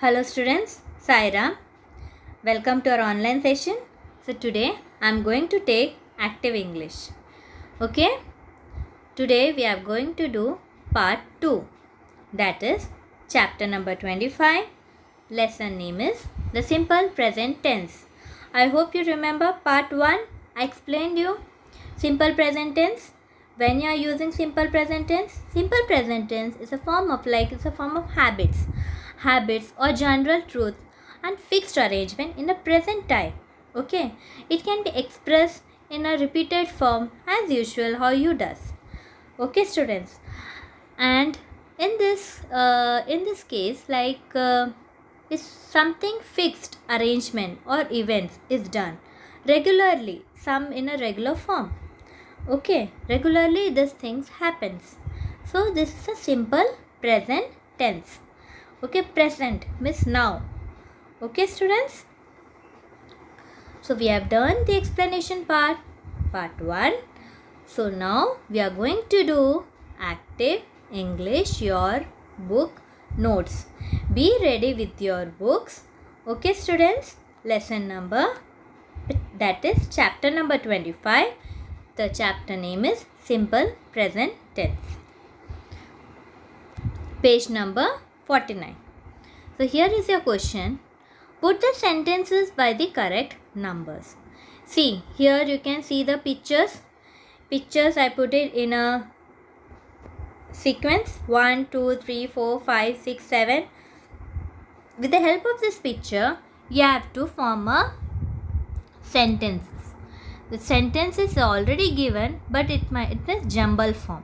Hello students, Saira. Welcome to our online session. So today I am going to take active English. Okay? Today we are going to do part 2. That is chapter number 25. Lesson name is the simple present tense. I hope you remember part 1. I explained you simple present tense. When you are using simple present tense is a form of habits or general truth and fixed arrangement in the present time. Okay, it can be expressed in a repeated form as usual how you does. Okay students, and in this case, if something fixed arrangement or events is done regularly, some in a regular form. Okay, regularly these things happens. So this is a simple present tense. Okay, present means now. Okay students, so we have done the explanation part 1. So now we are going to do active English, your book notes. Be ready with your books. Okay students, lesson number, that is chapter number 25. The chapter name is simple present tense. Page number 49. So here is your question. Put the sentences by the correct numbers. See, here you can see the pictures. I put it in a sequence 1, 2, 3, 4, 5, 6, 7. With the help of this picture, you have to form a sentences. The sentence is already given, but it is jumble form.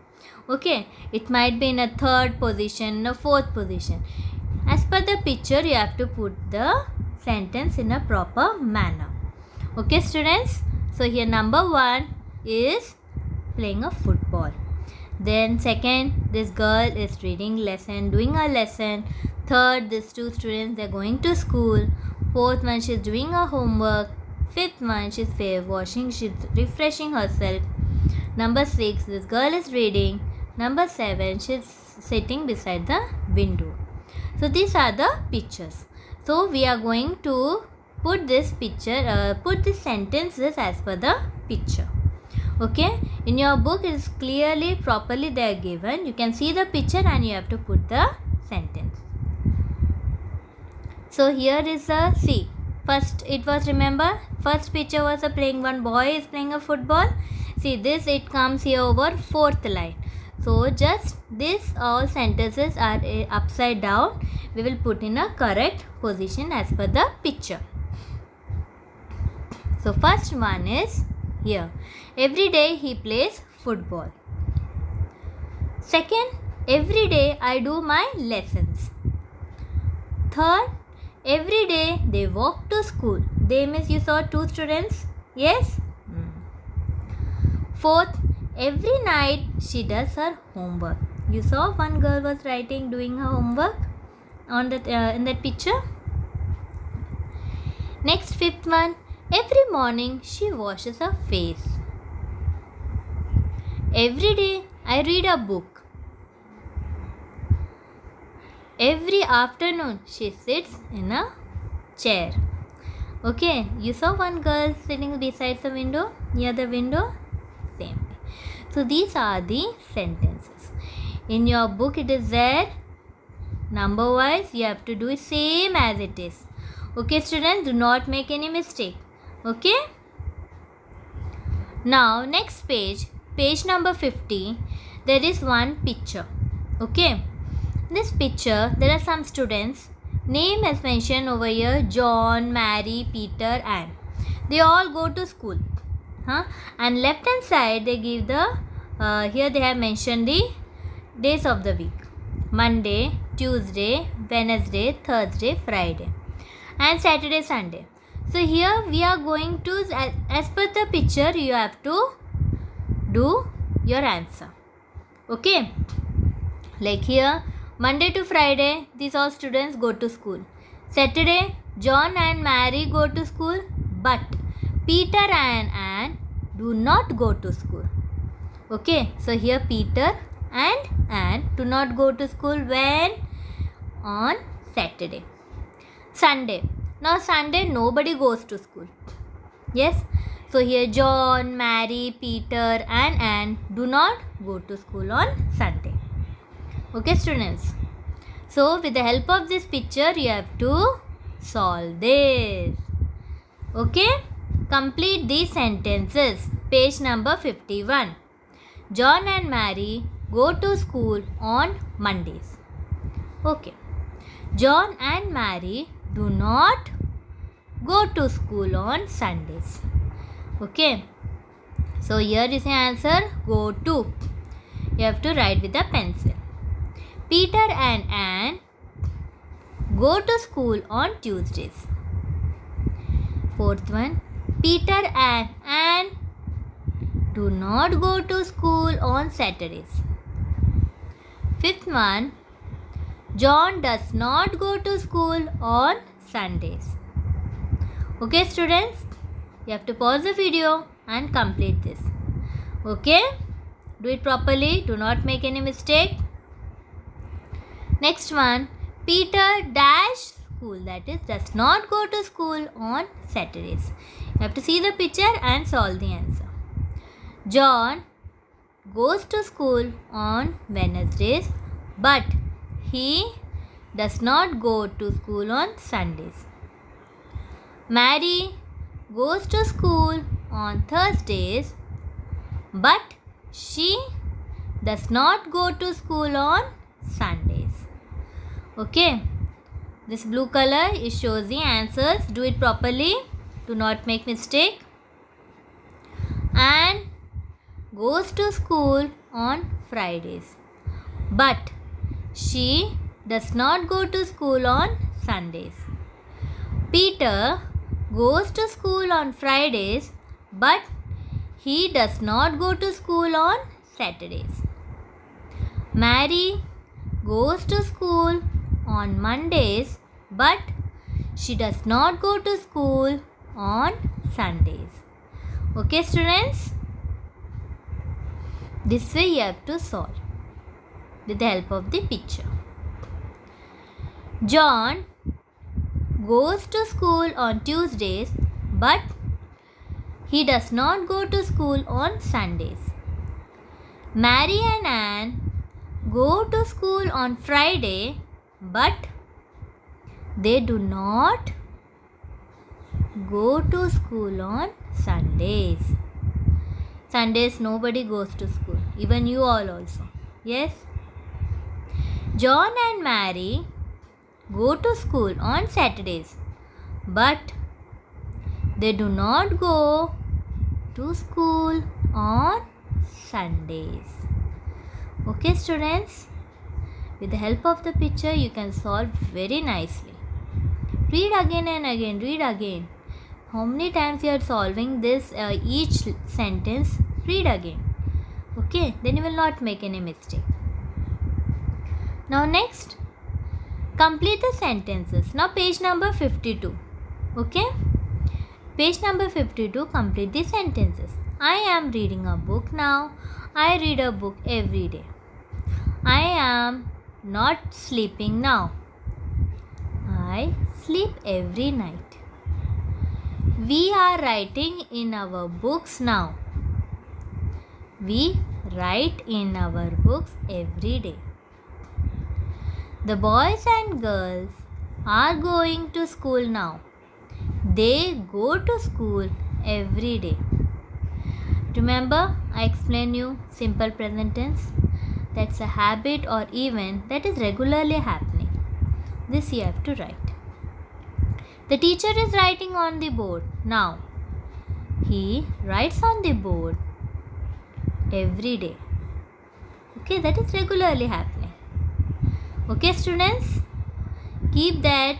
Okay, it might be in a third position, a fourth position. As per the picture, you have to put the sentence in a proper manner. Okay students, so here number 1 is playing a football. Then second, this girl is doing a lesson. Third, these two students, they are going to school. Fourth one, she is doing her homework. Fifth one, she's refreshing herself. Number 6, this girl is reading. Number 7, she's sitting beside the window. So these are the pictures. So we are going to put this picture, put the sentences as per the picture. Okay, in your book it is clearly, properly they are given. You can see the picture and you have to put the sentence. So here is a, see, first it was, remember, first picture was one boy is playing a football. See this, it comes here over fourth line. So just this all sentences are upside down. We will put in a correct position as per the picture. So first one is here. Every day he plays football. Second, every day I do my lessons. Third, every day they walk to school. They means you saw two students. Yes. Fourth, every night she does her homework. You saw one girl was doing her homework on that in that picture. Next, fifth one, every morning she washes her face. Every day I read a book. Every afternoon she sits in a chair. Okay, you saw one girl sitting beside the window, near the window. Same way. So these are the sentences. In your book it is there. Number wise you have to do it same as it is. Okay students, do not make any mistake. Okay. Now next page, page number 50, there is one picture. Okay. This picture, there are some students. Name is mentioned over here, John, Mary, Peter, Anne. They all go to school. And left hand side they give the, here they have mentioned the days of the week. Monday, Tuesday, Wednesday, Thursday, Friday, and Saturday, Sunday. So here we are going to, as per the picture, you have to do your answer. Okay. Like here, Monday to Friday, these all students go to school. Saturday, John and Mary go to school, but Peter and Anne do not go to school. Okay, so here Peter and Anne do not go to school when? On Saturday. Sunday. Now Sunday nobody goes to school. Yes. So here John, Mary, Peter and Anne do not go to school on Sunday. Okay students. So with the help of this picture you have to solve this. Okay. Complete these sentences. Page number 51. John and Mary go to school on Mondays. Okay. John and Mary do not go to school on Sundays. Okay. So here is the answer. Go to. You have to write with a pencil. Peter and Anne go to school on Tuesdays. Fourth one. Peter and Anne do not go to school on Saturdays. Fifth one. John does not go to school on Sundays. Okay students, you have to pause the video and complete this. Okay, do it properly, do not make any mistake. Next one, Peter dash school, that is does not go to school on Saturdays. You have to see the picture and solve the answer. John goes to school on Wednesdays but he does not go to school on Sundays. Mary goes to school on Thursdays but she does not go to school on Sundays. Okay, this blue color it shows the answers. Do it properly, do not make mistake. Anne goes to school on Fridays but she does not go to school on Sundays. Peter goes to school on Fridays but he does not go to school on Saturdays. Mary goes to school on Mondays but she does not go to school on Sundays. Okay students, this way you have to solve with the help of the picture. John goes to school on Tuesdays but he does not go to school on Sundays. Mary and Anne go to school on Friday but they do not go to school on Sundays. Sundays nobody goes to school, even you all also. Yes. John and Mary go to school on Saturdays but they do not go to school on Sundays. Okay students, with the help of the picture you can solve very nicely. Read again and again, read again. How many times you are solving this each sentence, read again. Okay, then you will not make any mistake. Now next, complete the sentences. Now page number 52. Okay, page number 52, complete the sentences. I am reading a book now. I read a book every day. I am not sleeping now. I sleep every night. We are writing in our books now. We write in our books every day. The boys and girls are going to school now. They go to school every day. Remember, I explained you simple present tense. That's a habit or event that is regularly happening. This you have to write. The teacher is writing on the board now. He writes on the board every day. Okay, that is regularly happening. Okay students, keep that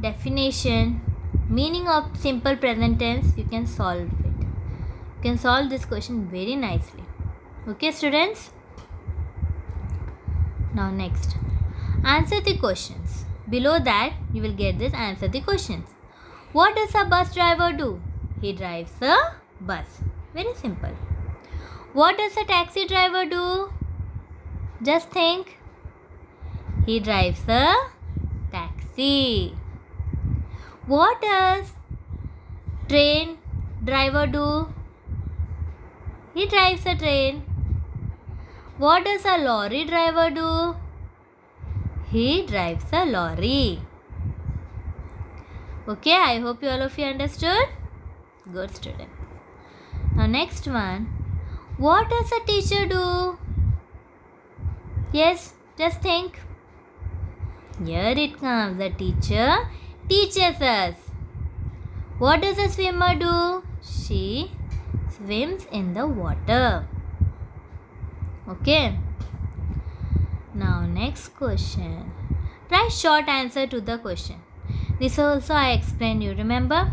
definition, meaning of simple present tense, you can solve it. You can solve this question very nicely. Okay students. Now next, answer the questions. Below that you will get this answer the questions. What does a bus driver do? He drives a bus. Very simple. What does a taxi driver do? Just think. He drives a taxi. What does train driver do? He drives a train. What does a lorry driver do? He drives a lorry. Okay, I hope all of you understood. Good student. Now next one. What does a teacher do? Yes, just think. Here it comes. The teacher teaches us. What does a swimmer do? She swims in the water. Okay. Now next question. Write short answer to the question. This also I explained you. Remember?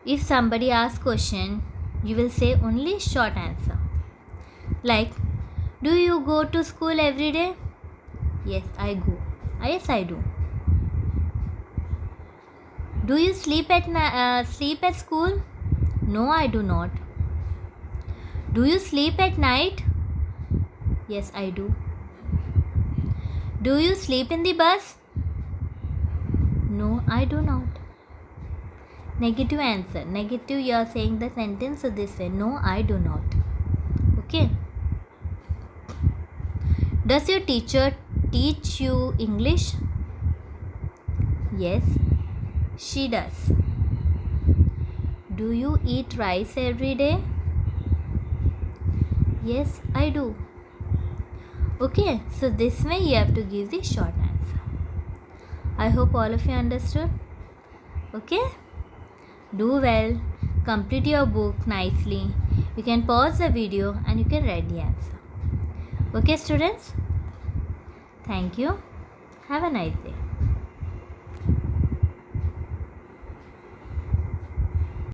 If somebody asks question, you will say only short answer. Like, do you go to school every day? Yes, I go. Yes, I do. Do you sleep at school? No, I do not. Do you sleep at night? Yes, I do. Do you sleep in the bus? No, I do not. Negative answer. Negative, you are saying the sentence this way. No, I do not. Okay. Does your teacher teach you English? Yes, she does. Do you eat rice every day? Yes, I do. Okay, so this way you have to give the short answer. I hope all of you understood. Okay? Do well. Complete your book nicely. You can pause the video and you can write the answer. Okay, students? Thank you. Have a nice day.